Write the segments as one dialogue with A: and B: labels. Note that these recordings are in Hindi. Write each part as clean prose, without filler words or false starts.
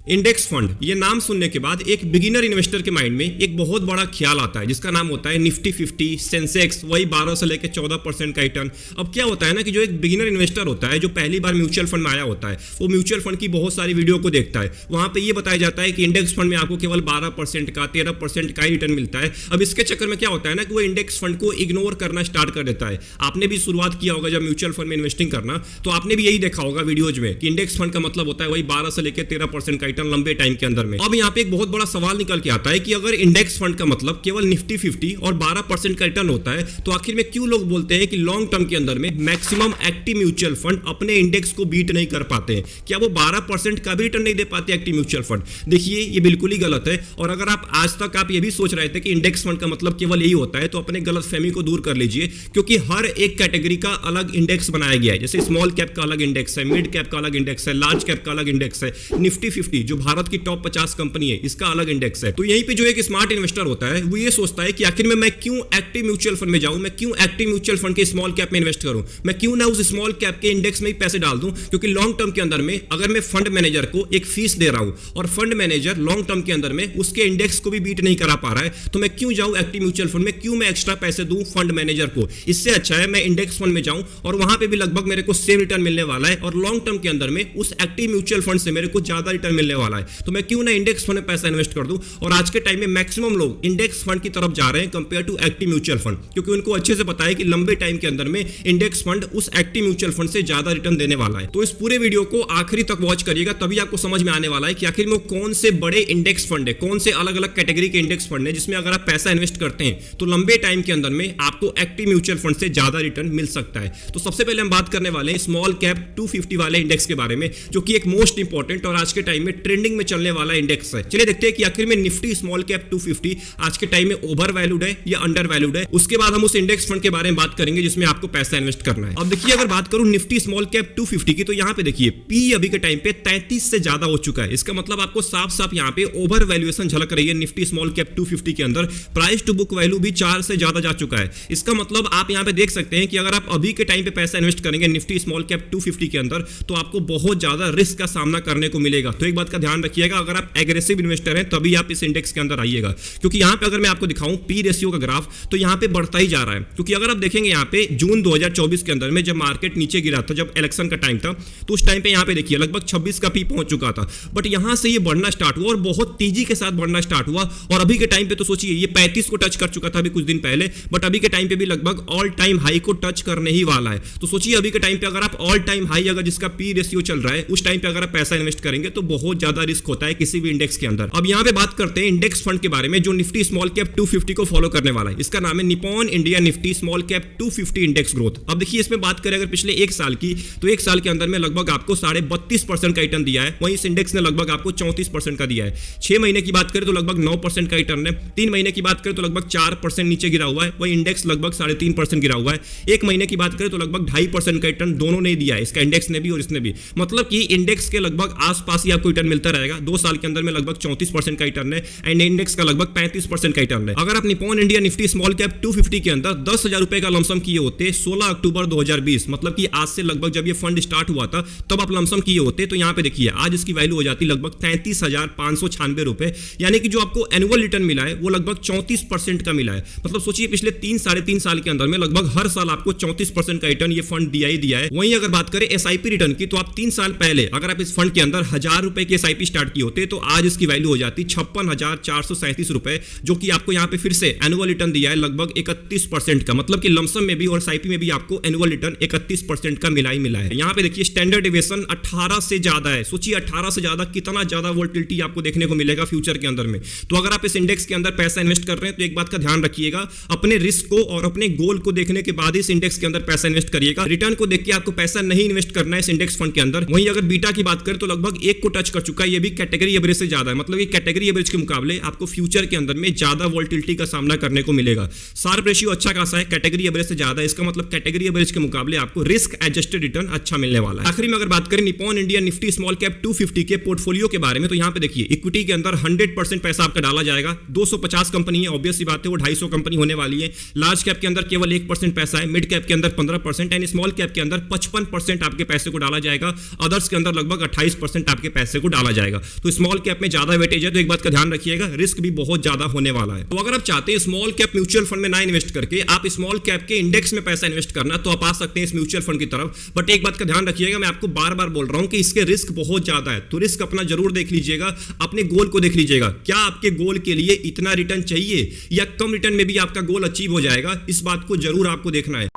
A: इंडेक्स फंड, ये नाम सुनने के बाद एक बिगिनर इन्वेस्टर के माइंड में एक बहुत बड़ा ख्याल आता है जिसका नाम होता है निफ्टी 50, सेंसेक्स, वही 12 से लेकर 14% का रिटर्न। अब क्या होता है ना कि जो एक बिगिनर इन्वेस्टर होता है, जो पहली बार म्यूचुअल फंड में आया होता है, वो म्यूचुअल फंड की बहुत सारी वीडियो को देखता है। वहां पे ये बताया जाता है कि इंडेक्स फंड में आपको केवल 12% का, 13% का ही रिटर्न मिलता है। अब इसके चक्कर में क्या होता है ना कि वो इंडेक्स फंड को इग्नोर करना स्टार्ट कर देता है। आपने भी शुरुआत किया होगा जब म्यूचुअल फंड में इन्वेस्टिंग करना, तो आपने भी यही देखा होगा वीडियोज में कि इंडेक्स फंड का मतलब होता है वही 12 से लेकर 13% का रिटर्न लंबे टाइम के अंदर में। अब यहाँ पे एक बहुत बड़ा सवाल निकल के आता है कि अगर इंडेक्स फंड का मतलब केवल निफ्टी 50 और 12% का रिटर्न होता है, तो आखिर में क्यों लोग बोलते हैं कि लॉन्ग टर्म के अंदर में मैक्सिमम एक्टिव म्यूचुअल फंड अपने इंडेक्स को बीट नहीं कर पाते हैं? क्या वो 12% का भी रिटर्न नहीं दे पाते एक्टिव म्यूचुअल फंड? देखिए, ये बिल्कुल ही गलत है। और अगर आप आज तक आप ये भी सोच रहे थे कि इंडेक्स फंड का मतलब केवल यही होता है, तो अपने गलतफहमी को दूर कर लीजिए, क्योंकि हर एक कैटेगरी का अलग इंडेक्स बनाया गया है। जैसे स्मॉल कैप का अलग इंडेक्स है, मिड कैप का अलग इंडेक्स है, लार्ज कैप का अलग इंडेक्स है, निफ्टी 50 जो भारत की टॉप 50 कंपनी है इसका अलग इंडेक्स है। तो यहीं पे जो एक स्मार्ट इन्वेस्टर होता है वो ये सोचता है कि आखिर में मैं क्यों एक्टिव म्यूचुअल फंड में जाऊं, मैं क्यों एक्टिव म्यूचुअल फंड के स्मॉल कैप में इन्वेस्ट करूं, मैं क्यों ना उस स्मॉल कैप के इंडेक्स में ही पैसे डाल दूं, क्योंकि लॉन्ग टर्म के अंदर में अगर मैं फंड मैनेजर को एक फीस दे रहा हूं और फंड मैनेजर लॉन्ग टर्म के अंदर में उसके इंडेक्स को भी बीट नहीं करा पा रहा है, तो मैं क्यों जाऊं एक्टिव म्यूचुअल फंड में, क्यों मैं एक्स्ट्रा पैसे दूं फंड मैनेजर को? इससे अच्छा है मैं इंडेक्स फंड में जाऊं और वहां पे भी लगभग मेरे को सेम रिटर्न मिलने वाला है, और लॉन्ग टर्म के अंदर में उस एक्टिव म्यूचुअल फंड से मेरे को ज्यादा रिटर्न मिलने वाला है, तो मैं क्यों ना इंडेक्स फंड में पैसा इन्वेस्ट कर दूं। और आज के टाइम में मैक्सिमम लोग इंडेक्स फंड की तरफ जा रहे हैं compare to active mutual fund, क्योंकि उनको अच्छे से पता है कि लंबे टाइम के अंदर में इंडेक्स फंड उस एक्टिव म्यूचुअल फंड से ज्यादा रिटर्न देने वाला है। तो इस पूरे वीडियो को आखिरी तक वॉच करिएगा, तभी आपको समझ में आने वाला है कि आखिर में कौन से बड़े इंडेक्स फंड है, कौन से अलग अलग कैटेगरी के इंडेक्स फंड है जिसमें अगर आप पैसा इन्वेस्ट करते हैं तो लंबे टाइम के अंदर में आपको एक्टिव म्यूचुअल फंड से ज्यादा रिटर्न मिल सकता है। तो सबसे पहले हम बात करने वाले हैं स्मॉल कैप 250 वाले इंडेक्स के बारे में, जो कि एक मोस्ट इंपॉर्टेंट और आज के टाइम में ट्रेंडिंग में चलने वाला इंडेक्स है। चलिए देखते हैं कि आखिर में निफ्टी स्मॉल कैप 250 आज के टाइम में ओवर वैल्यूड है या अंडर वैल्यूड है। उसके बाद हम उस इंडेक्स फंड के बारे में बात करेंगे जिसमें आपको पैसा इन्वेस्ट करना है। अब देखिए, अगर बात करूं निफ्टी स्मॉल कैप 250 की, तो यहां पे देखिए पी अभी के टाइम पे 33 से ज्यादा हो चुका है। इसका मतलब आपको साफ साफ यहां पे ओवर वैल्यूएशन झलक रही है निफ्टी स्मॉल कैप 250 के अंदर। प्राइस टू बुक वैल्यू भी 4 से ज्यादा जा चुका है। इसका मतलब आप यहां पे देख सकते हैं कि अगर आप अभी के टाइम पे पैसा इन्वेस्ट करेंगे निफ्टी स्मॉल कैप 250 के अंदर, तो आपको बहुत ज्यादा रिस्क का सामना करने को मिलेगा। तो एक बात का ध्यान रखिएगा, अगर आप एग्रेसिव इन्वेस्टर हैं तभी आप इस इंडेक्स के अंदर आइएगा, क्योंकि यहां पे अगर मैं आपको दिखाऊं पी रेशियो का ग्राफ, तो यहां पे बढ़ता ही जा रहा है। क्योंकि अगर आप देखेंगे यहां पे जून 2024 के अंदर में जब मार्केट नीचे गिरा था, जब इलेक्शन का टाइम था, तो उस टाइम पे यहां पे देखिए लगभग 26 का पी पहुंच चुका था। बट यहां से ये बढ़ना स्टार्ट हुआ और बहुत तेजी के साथ बढ़ना स्टार्ट हुआ, और अभी के टाइम पे तो सोचिए ये 35 को टच कर चुका था अभी कुछ दिन पहले, बट अभी के टाइम पे भी लगभग ऑल टाइम हाई को टच करने ही वाला है। तो सोचिए अभी के टाइम पे अगर आप ऑल टाइम हाई अगर जिसका पी रेशियो चल रहा है, उस टाइम पे अगर आप पैसा इन्वेस्ट करेंगे तो बहुत ज्यादा रिस्क होता है किसी भी इंडेक्स के अंदर। अब यहां पे बात करते हैं इंडेक्स फंड के बारे में जो निफ्टी स्मॉल कैप 250 को फॉलो करने वाला है। इसका नाम है Nippon India Nifty small cap 250 index growth. अब देखिए, इसमें बात करें अगर पिछले एक साल की, तो एक साल के अंदर में लगभग आपको 32.5% का रिटर्न दिया है। वहीं इस इंडेक्स ने लगभग आपको 34% का दिया है। 6 महीने की बात करें तो लगभग 9% का रिटर्न है। 3 महीने की बात करें तो लगभग 4% नीचे गिरा हुआ है। वही इंडेक्स लगभग 3.5% गिरा हुआ है। 1 महीने की बात करें तो लगभग 2.5% का रिटर्न दोनों ने दिया है, इसका इंडेक्स ने भी और इसने भी। मतलब कि इंडेक्स के लगभग आसपास ही आपको रिटर्न मिलता रहेगा। 2 साल के अंदर में लगभग 34% का रिटर्न है एंड इंडेक्स का लगभग 35% का रिटर्न है। अगर आप Nippon India Nifty small cap 250 के अंदर 10,000 रुपए का लमसम किए होते 16 अक्टूबर 2020, मतलब कि आज से लगभग जब ये फंड स्टार्ट हुआ था तब आप लमसम किए होते, तो यहां पे देखिए आज इसकी वैल्यू हो जाती लगभग 33,596 रुपए। यानी कि जो आपको एनुअल रिटर्न मिला है वो लगभग 34% का मिला है। मतलब सोचिए पिछले 3-3.5 साल के अंदर में लगभग हर साल आपको 34% का रिटर्न ये फंड दिया ही दिया है। वहीं अगर बात करें एसआईपी रिटर्न की, तो आप 3 साल पहले अगर आप इस फंड के अंदर 1000 रुपए की एसआईपी स्टार्ट किए होते, तो आज इसकी वैल्यू हो जाती 56,437 रुपए, जो कि आपको यहां पे फिर से एनुअल रिटर्न दिया है लगभग 31% का। मतलब कि लमसम में भी और एसआईपी में भी आपको एनुअल रिटर्न 31% का मिला ही मिला है। यहां पे देखिए स्टैंडर्ड डेविएशन 18 से ज्यादा है। सोचिए 18 से ज्यादा कितना ज्यादा वोलेटिलिटी आपको देखने को मिलेगा फ्यूचर के अंदर में। तो अगर आप इस इंडेक्स के अंदर पैसा इन्वेस्ट कर रहे हैं तो एक बात का ध्यान रखिएगा, अपने रिस्क को और अपने गोल को देखने के बाद इस इंडेक्स के अंदर पैसा इन्वेस्ट करिएगा। रिटर्न को देख के आपको पैसा नहीं इन्वेस्ट करना है इस इंडेक्स फंड के अंदर। वहीं अगर बीटा की बात करें तो लगभग 1 को टच कर चुका है, ये भी कैटेगरी एवरेज से ज्यादा है। मतलब ये कैटेगरी एवरेज के मुकाबले आपको फ्यूचर के अंदर में ज्यादा वोलेटिलिटी का सामना करने को मिलेगा। शार्प रेशियो अच्छा खासा है, कैटेगरी एवरेज से ज्यादा है। इसका मतलब कैटेगरी एवरेज के मुकाबले आपको रिस्क एडजस्टेड रिटर्न अच्छा मिलने वाला है। आखिरी में अगर बात करें Nippon India Nifty small cap 250 के पोर्टफोलियो के बारे में, तो यहां पे देखिए इक्विटी के अंदर 100% पैसा आपका डाला जाएगा। 250 कंपनी है, ऑब्वियस सी बात है वो 250 कंपनी होने वाली है। लार्ज कैप के अंदर केवल 1% पैसा है, मिड कैप के अंदर 15% एंड स्मॉल कैप के अंदर 55% आपके पैसे को डाला जाएगा। अदर्स के अंदर लगभग 28% आपके पैसे को डाला जाएगा। तो स्मॉल कैप में ज्यादा वेटेज है, तो एक बात का ध्यान रखिएगा, रिस्क भी बहुत ज्यादा होने वाला है। तो अगर आप चाहते हैं स्मॉल कैप म्यूचुअल फंड में ना इन्वेस्ट करके आप स्मॉल कैप के इंडेक्स में पैसा इन्वेस्ट करना, तो आप आ सकते हैं इस म्यूचुअल फंड की तरफ। बट एक बात का ध्यान रखिएगा, मैं आपको बार बार बोल रहा हूं कि इसके रिस्क बहुत ज्यादा है, तो रिस्क अपना जरूर देख लीजिएगा, अपने गोल को देख लीजिएगा, क्या आपके गोल के लिए इतना रिटर्न चाहिए या कम रिटर्न में भी आपका गोल अचीव हो जाएगा, इस बात को जरूर आपको देखना है।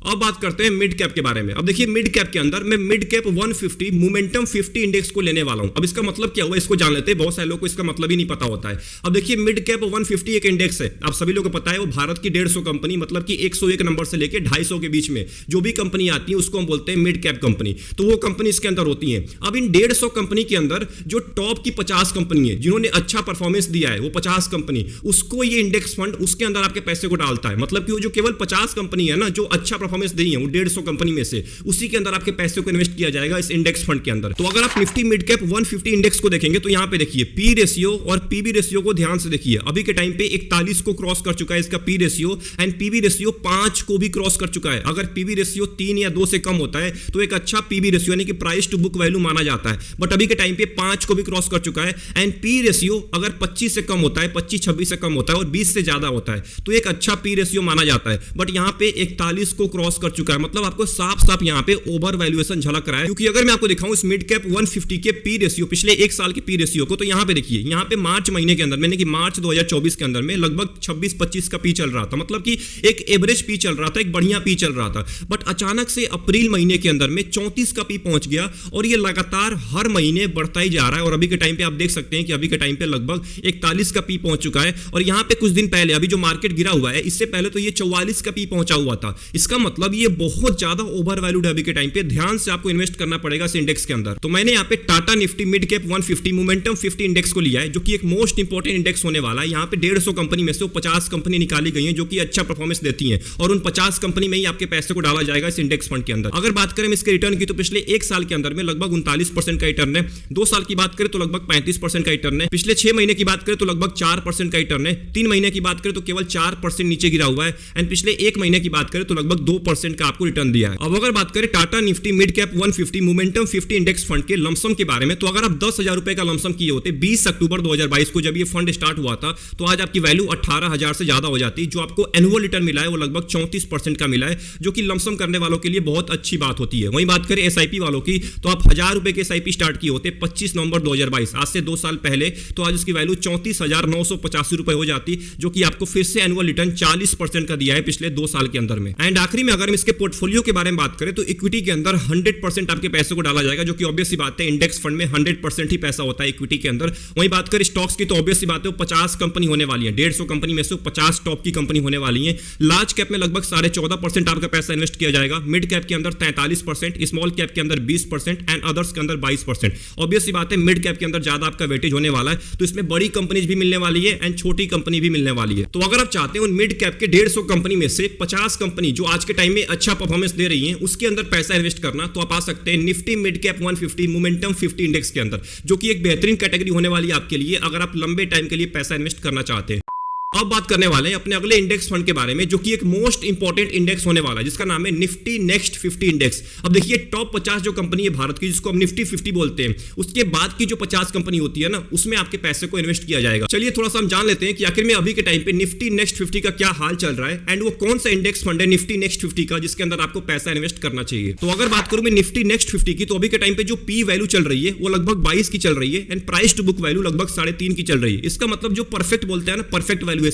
A: अब बात करते हैं मिड कैप के बारे में। अब देखिए मिड कैप के अंदर मैं मिड कैप 150 मोमेंटम 50 इंडेक्स को लेने वाला हूं। अब इसका मतलब क्या हुआ, इसको जान लेते हैं, बहुत सारे लोगों को इसका मतलब ही नहीं पता होता है। अब देखिए मिड कैप 150 एक इंडेक्स है, आप सभी लोगों को पता है, वो भारत की 150 कंपनी, मतलब कि 101 नंबर से लेकर 250 के बीच में जो भी कंपनी आती है उसको हम बोलते हैं मिड कैप कंपनी। तो वो कंपनी इसके अंदर होती है। अब इन 150 कंपनी के अंदर जो टॉप की 50 कंपनी है जिन्होंने अच्छा परफॉर्मेंस दिया है, वो 50 कंपनी, उसको ये इंडेक्स फंड उसके अंदर आपके पैसे को डालता है। मतलब कि वो जो केवल 50 कंपनी है ना जो अच्छा परफॉर्मेंस दी है, वो 150 कंपनी में से उसी के अंदर आपके पैसे को इन्वेस्ट किया जाएगा इस इंडेक्स फंड के अंदर। तो अगर आप निफ्टी मिड कैप 150 इंडेक्स को देखेंगे तो यहां पे देखिए पी रेशियो और पीबी रेशियो को ध्यान से देखिए। अभी के टाइम पे 41 को क्रॉस कर चुका है इसका P ratio, and PB ratio 5 को भी क्रॉस कर चुका है। अगर पीबी रेशियो 3 या 2 से कम होता है तो एक अच्छा पीबी रेशियो यानी कि प्राइस टू बुक वैल्यू माना जाता है। बट अभी के टाइम पे 5 को भी क्रॉस कर चुका है, एंड पी रेशियो अगर 25 से कम होता है, 25-26 से कम होता है और 20 से ज्यादा होता है तो एक अच्छा पी रेशियो माना जाता है। बट यहां पे 41 को क्रॉस कर चुका है, मतलब आपको साफ साफ यहां पे ओवर वैल्यूएशन झलक रहा है। क्योंकि अगर मैं आपको दिखाऊं इस मिड कैप 150 के पी रेशियो, पिछले एक साल के पी रेशियो को, तो यहां पे देखिए, यहां पे मार्च महीने के अंदर, मैंने कि मार्च 2024 के अंदर में लगभग 26-25 का पी चल रहा था, मतलब कि एक एवरेज पी चल रहा था, एक बढ़िया पी चल रहा था। बट अचानक से अप्रैल महीने के अंदर में 34 का पी पहुंच गया और ये लगातार हर महीने बढ़ता ही जा रहा है। और अभी के टाइम पे आप देख सकते हैं कि अभी के टाइम पे लगभग 41 का पी पहुंच चुका है। और यहां पे कुछ दिन पहले, अभी जो मार्केट गिरा हुआ है, इससे पहले तो ये 44 का पी पहुंचा हुआ था। इसका मतलब ये बहुत ज्यादा ओवर वैल्यूड है अभी के टाइम पे। ध्यान से आपको इन्वेस्ट करना पड़ेगा इस इंडेक्स के अंदर। तो मैंने यहां पे Tata Nifty mid cap 150 momentum 50 index को लिया है, जो कि एक मोस्ट इंपोर्टेंट इंडेक्स होने वाला है। यहां पे 150 कंपनी में से 50 कंपनी निकाली गई हैं जो कि अच्छा परफॉर्मेंस देती हैं, और उन 50 कंपनी में ही आपके पैसे को डाला जाएगा इस इंडेक्स फंड के अंदर। अगर बात करें इसके रिटर्न की, तो पिछले एक साल के अंदर में लगभग 39% का रिटर्न है। 2 साल की बात करें तो लगभग 35% का रिटर्न है। पिछले 6 महीने की बात करें तो लगभग 4% का रिटर्न है। 3 महीने की बात करें तो केवल 4% नीचे गिरा हुआ है, एंड पिछले 1 महीने की बात करें तो लगभग 2% का आपको रिटर्न दिया है। अब अगर बात करें Tata Nifty mid cap 150 momentum 50 index fund के लमसम के बारे में, तो अगर आप 10,000 रुपए का लमसम किए होते 20 अक्टूबर 2022 को, जब ये फंड स्टार्ट हुआ था, तो आज आपकी वैल्यू 18,000 से ज्यादा हो जाती। जो आपको एनुअल रिटर्न मिला है वो लगभग 34% का मिला है, जो कि लमसम करने वालों के लिए बहुत अच्छी बात होती है। वहीं बात करें एसआईपी वालों की, तो आप 1000 रुपए के एसआईपी स्टार्ट किए होते 25 नवंबर 2022, आज से 2 साल पहले, तो आज उसकी वैल्यू 34,985 रुपए हो जाती, जो कि आपको फिर से एनुअल रिटर्न 40% का दिया है पिछले 2 साल के अंदर में। एंड आखिरी में अगर हम इसके पोर्टफोलियो के बारे में बात करें, तो इक्विटी के अंदर 100% आपके पैसे को डाला जाएगा, जो कि ऑब्वियस सी बात है, इंडेक्स फंड में 100% ही पैसा होता है इक्विटी के अंदर। वहीं बात करें स्टॉक्स की, तो ऑब्वियस सी बात है, 50 कंपनी होने वाली है, 150 कंपनी में से 50 टॉप की कंपनी होने वाली है। लार्ज कैप में लगभग 14.5% आपका पैसा इन्वेस्ट किया जाएगा, मिड कैप के अंदर 43%, स्मॉल कैप के अंदर 20% एंड अदर्स के अंदर 22%। ऑब्वियस सी बात है, मिड कैप के अंदर ज्यादा आपका वेटेज होने वाला है, तो इसमें बड़ी कंपनीज भी मिलने वाली है एंड छोटी कंपनी भी मिलने वाली है। तो अगर आप चाहते हैं उन मिड कैप के 150 कंपनी में से 50 कंपनी जो आज के टाइम में अच्छा परफॉर्मेंस दे रही हैं, उसके अंदर पैसा इन्वेस्ट करना, तो आप आ सकते हैं Nifty mid cap 150 momentum 50 index के अंदर, जो कि एक बेहतरीन कैटेगरी होने वाली है आपके लिए अगर आप लंबे टाइम के लिए पैसा इन्वेस्ट करना चाहते हैं। अब बात करने वाले हैं अपने अगले इंडेक्स फंड के बारे में, जो कि एक मोस्ट इंपॉर्टेंट इंडेक्स होने वाला है, जिसका नाम है निफ्टी नेक्स्ट 50 इंडेक्स। अब देखिए टॉप 50 जो कंपनी है भारत की, जिसको हम निफ्टी 50 बोलते हैं, उसके बाद की जो 50 कंपनी होती है ना, उसमें आपके पैसे को इन्वेस्ट किया जाएगा। चलिए थोड़ा सा हम जान लेते हैं कि आखिर में अभी के टाइम पे निफ्टी नेक्स्ट 50 का क्या हाल चल रहा है, एंड वो कौन सा इंडेक्स फंड है निफ्टी नेक्स्ट 50 का जिसके अंदर आपको पैसा इन्वेस्ट करना चाहिए। तो अगर बात करूं मैं निफ्टी नेक्स्ट 50 की, तो अभी के टाइम पे जो पी वैल्यू चल रही है वो लगभग 22 की चल रही है, and price to book value लगभग 3.5 की चल रही है। इसका मतलब जो परफेक्ट बोलते हैं ना, परफेक्ट वैल्यूएशन,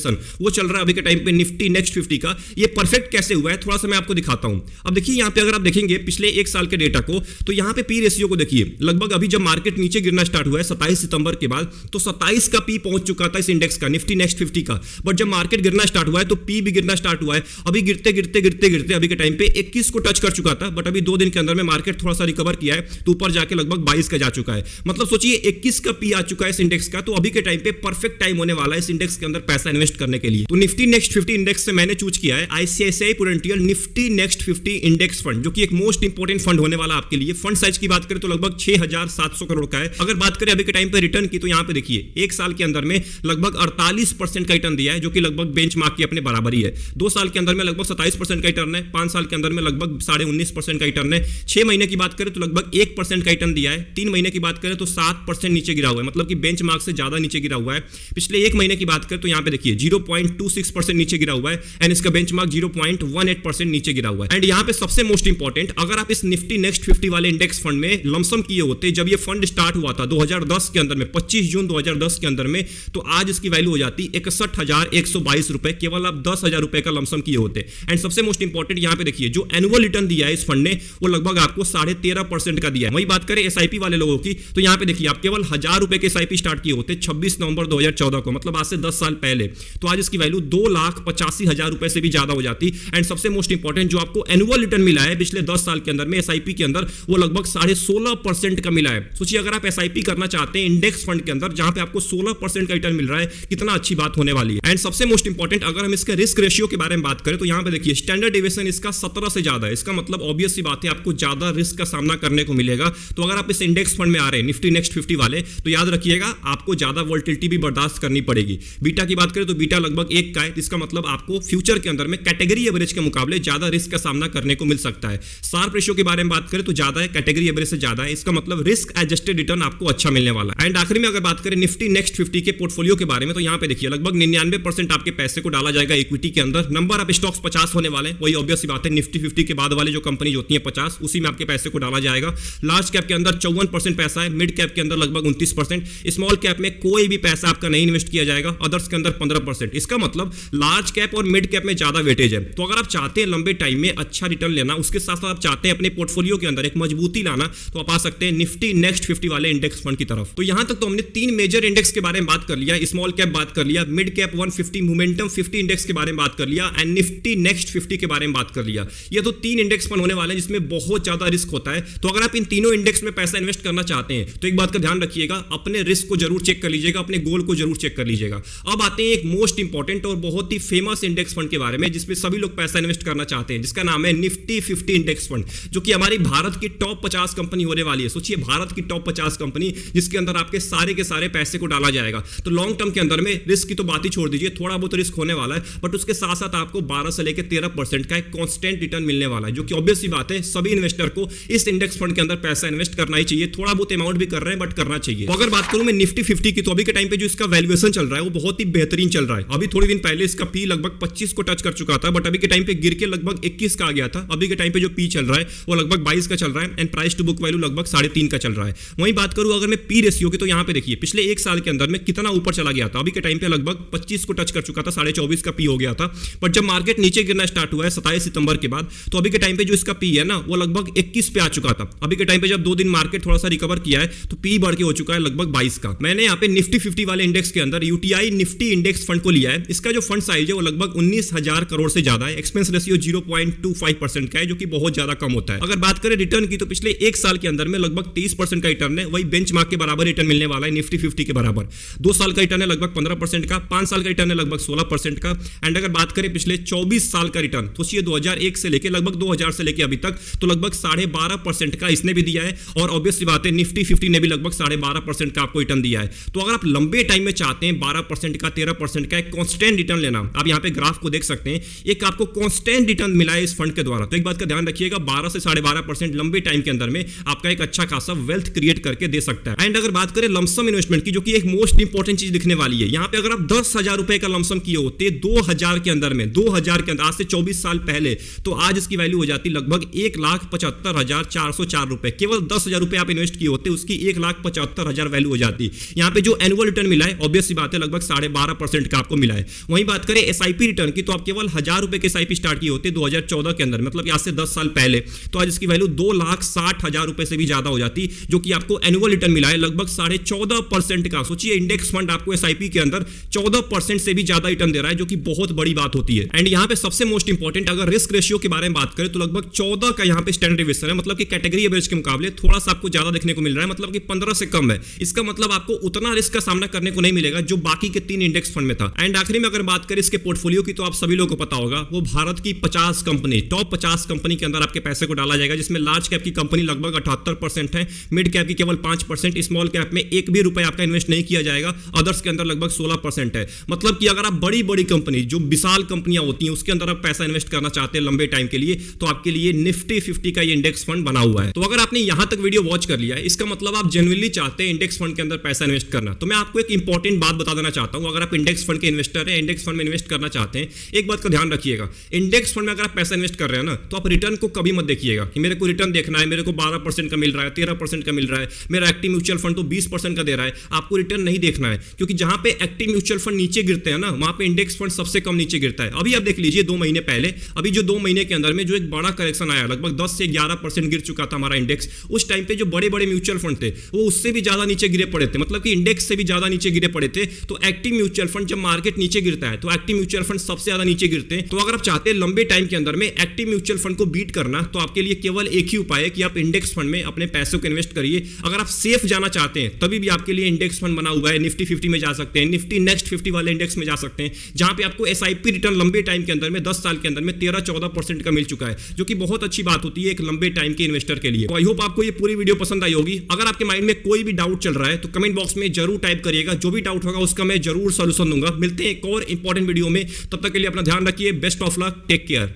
A: वो चल रहा है अभी के टाइम पे निफ्टी नेक्स्ट 50 का। ये परफेक्ट कैसे हुआ है थोड़ा सा मैं आपको दिखाता हूं। अब देखिए यहां पे अगर आप देखेंगे पिछले एक साल के डेटा को, तो यहां पे पी रेशियो को देखिए, लगभग अभी जब मार्केट नीचे गिरना स्टार्ट हुआ है 27 सितंबर के बाद, तो 27 का पी पहुंच चुका था इस इंडेक्स का, निफ्टी नेक्स्ट 50 का। बट जब मार्केट गिरना स्टार्ट हुआ है तो पी भी गिरना स्टार्ट हुआ है। अभी गिरते गिरते गिरते गिरते अभी के टाइम पे 21 को टच कर चुका था, बट अभी 2 दिन के अंदर में मार्केट थोड़ा सा रिकवर किया है, तो ऊपर जाके लगभग 22 का जा चुका है। मतलब सोचिए 21 का पी आ चुका है इस इंडेक्स का, तो अभी के टाइम पे परफेक्ट टाइम होने वाला है इस इंडेक्स के अंदर पैसा इन्वेस्ट करने के लिए। तो निफ्टी नेक्स्ट 50 इंडेक्स से मैंने चूज किया है ICICI prudential Nifty next 50 index fund, जो कि एक मोस्ट इंपोर्टेंट फंड होने वाला आपके लिए। फंड साइज की बात करें तो लगभग 6700 करोड़ का है। अगर बात करें अभी के टाइम पे रिटर्न की, तो यहाँ पे देखिए एक साल के अंदर में लगभग 48% का रिटर्न दिया है, जो कि लगभग बेंचमार्क की अपने बराबर ही है। 2 साल के अंदर में लगभग 27% का रिटर्न है, 5 साल के अंदर में लगभग 19.5% का रिटर्न है, 6 महीने की बात करें तो लगभग 1% का रिटर्न दिया है, 3 महीने की बात करें तो 7% नीचे गिरा हुआ है, मतलब कि बेंचमार्क से ज्यादा नीचे गिरा हुआ है। पिछले 1 महीने की बात करें तो यहाँ पे देखिए 0.26% नीचे गिरा हुआ है एंड इसका बेंचमार्क 0.18% नीचे गिरा हुआ है। एंड यहाँ पे सबसे मोस्ट इंपॉर्टेंट, अगर आप इस निफ्टी नेक्स्ट 50 वाले इंडेक्स फंड में लमसम किए होते जब ये फंड स्टार्ट हुआ था 2010 के अंदर में, 25 जून 2010 के अंदर में, तो आज इसकी वैल्यू हो जाती 61,122 रुपए, केवल आप 10,000 रुपए का लमसम किए होते। एंड सबसे मोस्ट इंपॉर्टेंट यहाँ पे देखिए जो एनुअल रिटर्न दिया है इस फंड ने, वो लगभग आपको 13.5% का दिया है। वही बात करें एसआईपी वाले लोगों की, तो यहाँ पे देखिए आप केवल 1000 रुपए के एसआईपी स्टार्ट किए होते 26 नवंबर 2014 को, मतलब आज से 10 साल पहले, तो आज इसकी वैल्यू 2,85,000 रुपए से भी ज्यादा हो जाती। एंड सबसे मोस्ट इंपॉर्टेंट जो आपको एनुअल रिटर्न मिला है पिछले 10 साल के अंदर में एसआईपी के अंदर, वो लगभग 16.5% का मिला है। सोचिए अगर आप एसआईपी करना चाहते हैं इंडेक्स फंड के अंदर जहां पे आपको 16% का रिटर्न मिल रहा है, कितना अच्छी बात होने वाली है। एंड सबसे मोस्ट इंपॉर्टेंट, अगर हम इसके रिस्क रेशियो के बारे में बात करें तो यहां पे देखिए स्टैंडर्ड डेविएशन इसका 17 से ज्यादा है। इसका मतलब ऑब्वियस सी बात है आपको ज्यादा रिस्क का सामना करने को मिलेगा। तो अगर आप इस इंडेक्स फंड में आ रहे हैं निफ्टी नेक्स्ट 50 वाले, तो याद रखिएगा आपको ज्यादा वोलेटिलिटी भी बर्दाश्त करनी पड़ेगी। बीटा की बात करें तो बीटा लगभग 1 का है, इसका मतलब आपको फ्यूचर के अंदर में कैटेगरी एवरेज के मुकाबले ज्यादा रिस्क का सामना करने को मिल सकता है। शार्प रेशियो के बारे में बात करें तो ज्यादा है, कैटेगरी एवरेज से ज्यादा है, इसका मतलब रिस्क एडजस्टेड रिटर्न आपको अच्छा मिलने वाला है। एंड आखिरी में अगर बात करें निफ्टी नेक्स्ट 50 के पोर्टफोलियो के बारे में, तो यहां पे देखिए लगभग 99% आपके पैसे को डाला जाएगा इक्विटी के अंदर। नंबर ऑफ स्टॉक्स 50 होने वाले हैं, वही ऑब्वियस सी बात है निफ्टी 50 के बाद वाले जो कंपनी होती है 50, उसी में आपके पैसे को डाला जाएगा। लार्ज कैप के अंदर 54% पैसा है, मिड कैप के अंदर लगभग 29%, स्मॉल कैप में कोई भी पैसा आपका नहीं इन्वेस्ट किया जाएगा, अदर्स के अंदर 15%। इसका मतलब लार्ज कैप और मिड कैप में ज्यादा वेटेज है। तो अगर आप चाहते हैं लंबे टाइम में अच्छा रिटर्न लेना, उसके साथ साथ आप चाहते हैं अपने पोर्टफोलियो के अंदर एक मजबूती लाना, तो आप आ सकते हैं निफ्टी नेक्स्ट 50 वाले इंडेक्स फंड की तरफ। तो यहां तक तो हमने 3 मेजर इंडेक्स के बारे में बात कर लिया, स्मॉल कैप बात कर लिया, मिड कैप 150 मोमेंटम 50 इंडेक्स के बारे में बात कर लिया एंड निफ्टी नेक्स्ट 50 के बारे में बात कर लिया। ये तो 3 इंडेक्स फंड होने वाले हैं जिसमें बहुत ज्यादा रिस्क होता है। तो अगर आप इन तीनों इंडेक्स में पैसा इन्वेस्ट करना चाहते हैं तो एक बात का ध्यान रखिएगा, अपने रिस्क को जरूर चेक कर लीजिएगा, अपने गोल को जरूर चेक कर लीजिएगा। अब आते हैं एक मोस्ट इंपॉर्टेंट और बहुत ही फेमस इंडेक्स फंड के बारे में जिसमें सभी लोग पैसा इन्वेस्ट करना चाहते हैं, जिसका नाम है निफ्टी 50 इंडेक्स फंड, जो कि हमारी भारत की टॉप 50 कंपनी होने वाली है। सोचिए भारत की टॉप 50 कंपनी जिसके अंदर आपके सारे के सारे पैसे को डाला जाएगा। तो लॉन्ग टर्म के अंदर में रिस्क की तो बात ही छोड़ दीजिए, थोड़ा बहुत रिस्क होने वाला है, बट उसके साथ साथ आपको 12 से लेकर 13% का एक कांस्टेंट रिटर्न मिलने वाला है, जो कि ऑब्वियस सी बात है सभी इन्वेस्टर को इस इंडेक्स फंड के अंदर पैसा इन्वेस्ट करना ही चाहिए। थोड़ा बहुत अमाउंट भी कर रहे हैं बट करना चाहिए। तो अगर बात करूं मैं निफ्टी 50 की, तो अभी के टाइम पे जो इसका वैल्यूएशन चल रहा है वो बहुत ही बेहतरीन चल रहा है। अभी थोड़ी दिन पहले इसका पी लगभग 25 को टच कर चुका था, बट अभी के टाइम पे गिर के लगभग 21 का आ गया था। अभी के टाइम पे जो पी चल रहा है वो लगभग 22 का चल रहा है and price to book value लगभग 3.5 का चल रहा है। वहीं बात करूं अगर मैं पी रेशियो की, तो यहां पे देखिए पिछले 1 साल के अंदर में कितना ऊपर चला गया था। अभी के टाइम पे लगभग 25 को टच कर चुका था, 24.5 का पी हो गया था। बट जब मार्केट नीचे गिरना स्टार्ट हुआ है 27 सितंबर के बाद, तो अभी के टाइम पे जो इसका पी है ना वो लगभग 21 पे आ चुका था। अभी के टाइम पे जब 2 दिन मार्केट थोड़ा सा रिकवर किया है तो पी बढ़ के हो चुका है लगभग 22 का। मैंने यहाँ पे निफ्टी 50 वाले इंडेक्स के अंदर यूटीआई निफ्टी इंडेक्स फंड को लिया है। इसका जो फंड साइज है वो लगभग 19,000 करोड़ से ज्यादा है। एक्सपेंस रेशियो 0.25% का है, जो कि बहुत ज्यादा कम होता है। अगर बात करें रिटर्न की, तो पिछले 1 साल के अंदर में लगभग 30% का रिटर्न है, वही बेंचमार्क के बराबर रिटर्न मिलने वाला है निफ्टी 50 के बराबर। 2 साल का रिटर्न है लगभग 15% का, 5 साल का रिटर्न है लगभग 16% का। एंड अगर बात करें पिछले 24 साल का रिटर्न, तो सोचिए 2001 से लेकर लगभग 2000 से लेकर अभी तक, तो लगभग 12.5% का इसने भी दिया है। और ऑब्वियस सी बात है निफ्टी 50 ने भी लगभग 12.5% का आपको रिटर्न दिया है। तो अगर आप लंबे टाइम में चाहते हैं 12% का 13% का एक कांस्टेंट रिटर्न लेना, आप यहां पे ग्राफ को देख सकते हैं, एक आपको कांस्टेंट रिटर्न मिला है इस फंड के द्वारा। तो एक बात का ध्यान रखिएगा, 12 से 12.5% लंबे टाइम के अंदर में आपका एक अच्छा खासा वेल्थ क्रिएट करके दे सकता है। एंड अगर बात करें लमसम इन्वेस्टमेंट की, जो कि एक मोस्ट इंपॉर्टेंट चीज दिखने वाली है, यहां पे अगर आप 10,000 रुपए का लमसम किए होते 2000 के अंदर में, 2000 के अंदर आज से 24 साल पहले, तो आज इसकी वैल्यू हो जाती लगभग 1,75,404 रुपए। केवल 10,000 रुपए आप इन्वेस्ट किए होते, उसकी 1,75,000 वैल्यू हो जाती। यहां पे जो एनुअल रिटर्न मिला है ऑब्वियस सी बात है लगभग 12.5% का आपको मिला है। वहीं बात करें एसआईपी रिटर्न की, तो आप केवल 1000 रुपए के एसआईपी स्टार्ट किए होते 2014 के अंदर, मतलब आज से 10 साल पहले, तो आज इसकी वैल्यू 2,60,000 रुपए से भी ज्यादा हो जाती, जो कि आपको एनुअल रिटर्न मिला है लगभग 14.5% का। सोचिए इंडेक्स फंड आपको एसआईपी के अंदर 14% से भी ज्यादा रिटर्न दे रहा है, जो कि बहुत बड़ी बात होती है। एंड यहां पे सबसे मोस्ट इंपॉर्टेंट अगर रिस्क रेशियो के बारे में बात करें, तो लगभग 14 का यहां पे स्टैंडर्ड डेविएशन है, मतलब कि कैटेगरी एवरेज के मुकाबले थोड़ा सा आपको ज्यादा देखने को मिल रहा है, मतलब कि 15 से कम है। इसका मतलब आपको उतना रिस्क का सामना करने को नहीं मिलेगा जो बाकी के 3 इंडेक्स फंड में था। एंड आखिरी में अगर बात करें इसके पोर्टफोलियो की, तो आप सभी लोगों को पता होगा वो भारत की 50 कंपनी, टॉप 50 कंपनी के अंदर आपके पैसे को डाला जाएगा, जिसमें लार्ज कैप की कंपनी लगभग 78% है, मिड कैप की केवल 5%, स्मॉल कैप में एक भी रुपए आपका इन्वेस्ट नहीं किया जाएगा, अदर्स के अंदर लगभग 16% है। मतलब कि अगर आप बड़ी बड़ी कंपनी, जो विशाल कंपनियां होती हैं, उसके अंदर आप पैसा इन्वेस्ट करना चाहते हैं लंबे टाइम के लिए, तो आपके लिए निफ्टी 50 का ये इंडेक्स फंड बना हुआ है। तो अगर आपने यहां तक वीडियो वॉच कर लिया है, इसका मतलब आप जेन्युइनली चाहते हैं इंडेक्स फंड के अंदर पैसा इन्वेस्ट करना। तो मैं आपको एक इंपॉर्टेंट बात बता देना चाहता हूं, अगर आप इंडेक्स फंड के इन्वेस्टर हैं, इंडेक्स फंड में इन्वेस्ट करना चाहते हैं, एक बात का ध्यान रखिएगा, इंडेक्स फंड में अगर आप पैसा इन्वेस्ट कर रहे हैं ना, तो आप रिटर्न को कभी मत देखिएगा कि मेरे को रिटर्न देखना है, मेरे को 12% का मिल रहा है, 13% का मिल रहा है, मेरा एक्टिव म्यूचुअल फंड तो 20% का दे रहा है। आपको रिटर्न नहीं देखना है, क्योंकि जहां पे एक्टिव म्यूचुअल फंड नीचे गिरते हैं ना, वहां पे इंडेक्स फंड सबसे कम नीचे गिरता है। अभी आप देख लीजिए 2 महीने पहले, अभी जो 2 महीने के अंदर में जो एक बड़ा करेक्शन आया, लगभग 10 से 11% गिर चुका था हमारा इंडेक्स। उस टाइम पे जो बड़े बड़े म्यूचुअल फंड थे वो उससे भी ज्यादा नीचे गिरे पड़े थे, मतलब कि इंडेक्स से भी ज्यादा नीचे गिरे पड़े थे। तो एक्टिव म्यूचुअल फंड, जब मार्केट नीचे गिरता है तो एक्टिव म्यूचुअल फंड सबसे ज्यादा नीचे गिरते हैं। तो अगर आप चाहते हैं लंबे टाइम के अंदर में एक्टिव म्यूचुअल फंड को बीट करना, तो आपके लिए केवल एक ही उपाय है कि आप इंडेक्स फंड में अपने पैसों को इन्वेस्ट करिए। अगर आप सेफ जाना चाहते हैं, तभी भी आपके लिए इंडेक्स फंड बना हुआ है। निफ्टी 50 में जा सकते हैं, निफ्टी नेक्स्ट 50 वाले इंडेक्स में जा सकते हैं, जहां पे आपको एसआईपी रिटर्न लंबे टाइम के अंदर में 10 साल के अंदर में 13-14% का मिल चुका है, जो कि बहुत अच्छी बात होती है एक लंबे टाइम के इन्वेस्टर के लिए। तो आई होप आपको ये पूरी वीडियो पसंद आई होगी। अगर आपके माइंड में कोई भी डाउट चल रहा है तो कमेंट बॉक्स में जरूर टाइप करिएगा, जो भी डाउट होगा उसका मैं जरूर सॉल्यूशन दूंगा। मिलते हैं एक और इंपॉर्टेंट वीडियो में, तब तक के लिए अपना ध्यान रखिए। Best of luck, take care.